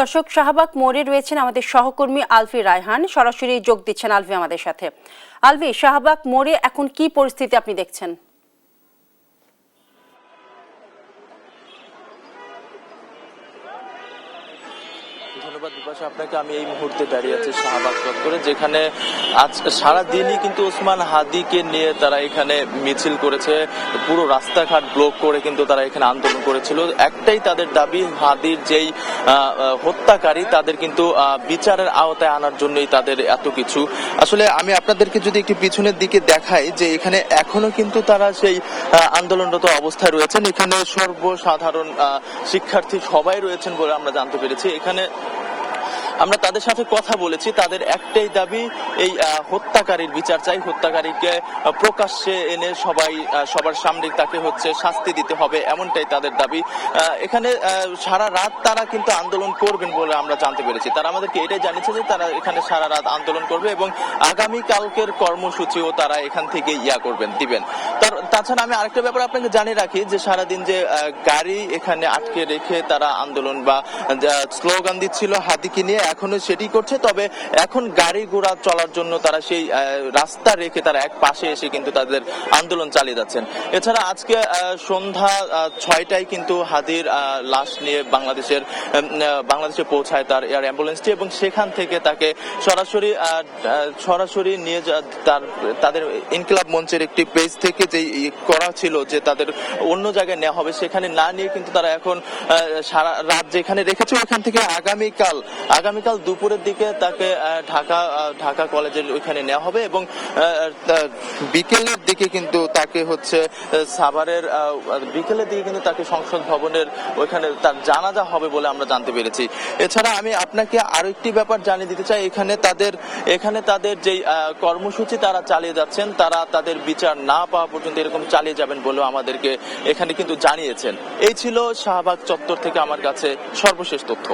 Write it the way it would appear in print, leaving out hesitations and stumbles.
দর্শক, শাহবাগ মোড়ে রয়েছেন আমাদের সহকর্মী আলফি রায়হান, সরাসরি যোগ দিচ্ছেন আলফি আমাদের সাথে। আলফি, শাহবাগ মোড়ে এখন কি পরিস্থিতি আপনি দেখছেন? ধন্যবাদ বিপাশা আপনাকে। আমি এই মুহূর্তে দাঁড়িয়ে আছি শাহবাগ চত্বরে, যেখানে আজ সারাদিনই কিন্তু ওসমান হাদিকে নিয়ে তারা এখানে মিছিল করেছে। পুরো রাস্তাঘাট ব্লক করে কিন্তু তারা এখানে আন্দোলন করেছিল। একটাই তাদের দাবি, হাদির যেই হত্যাকারী তাদের কিন্তু বিচারের আওতায় আনার জন্যই তাদের এত কিছু। আসলে আমি আপনাদেরকে যদি একটু পিছনের দিকে দেখাই, যে এখানে এখনো কিন্তু তারা সেই আন্দোলনরত অবস্থায় রয়েছেন। এখানে সর্বসাধারণ শিক্ষার্থী সবাই রয়েছেন বলে আমরা জানতে পেরেছি। এখানে আমরা তাদের সাথে কথা বলেছি, তাদের একটাই দাবি, এই হত্যাকারীর বিচার চাই। হত্যাকারীকে প্রকাশ্যে এনে সবার সামনে তাকে শাস্তি দিতে হবে, এমনটাই তাদের দাবি। এখানে সারা রাত তারা কিন্তু আন্দোলন করবেন বলে আমরা জানতে পেরেছি। তারা আমাদেরকে এটাই জানিয়েছে যে তারা এখানে সারা রাত আন্দোলন করবে এবং আগামী কালকের কর্মসূচিও তারা এখান থেকে দিবেন। তাছাড়া আমি আরেকটা ব্যাপার আপনাকে জানিয়ে রাখি, যে সারাদিন যে গাড়ি এখানে আটকে রেখে তারা আন্দোলন বা স্লোগান দিচ্ছিল হাদিকে নিয়ে, এখনো সেটি করছে। তবে এখন গাড়ি ঘোড়া চলার জন্য তারা সেই রাস্তা রেখে তারা এক পাশে এসে কিন্তু তাদের আন্দোলন চালিয়ে যাচ্ছেন। এছাড়া আজকে সন্ধ্যা 6টায় কিন্তু হাদির লাশ নিয়ে বাংলাদেশে পৌঁছায় তার এয়ার অ্যাম্বুলেন্সটি, এবং সেখান থেকে তাকে সরাসরি নিয়ে তাদের ইনকিলাব মঞ্চের একটি পেজ থেকে যে করা ছিল যে তাদের অন্য জায়গায় নেওয়া হবে, সেখানে না নিয়ে কিন্তু তারা এখন সারা রাত যেখানে রেখেছে ওখান থেকে আগামীকাল দুপুরের দিকে তাকে ঢাকা কলেজের ওইখানে নেওয়া হবে, এবং বিকেলের দিকে কিন্তু তাকে সাভারের বিকেলের দিকে কিন্তু তাকে সংসদ ভবনের ওইখানে তার জানাজা হবে বলে আমরা জানতে পেরেছি। এছাড়া আমি আপনাকে আরো একটি ব্যাপার জানিয়ে দিতে চাই, এখানে তাদের যেই কর্মসূচি তারা চালিয়ে যাচ্ছেন, তারা তাদের বিচার না পাওয়া পর্যন্ত এরকম চালিয়ে যাবেন বলেও আমাদেরকে এখানে কিন্তু জানিয়েছেন। এই ছিল শাহবাগ চত্বর থেকে আমার কাছে সর্বশেষ তথ্য।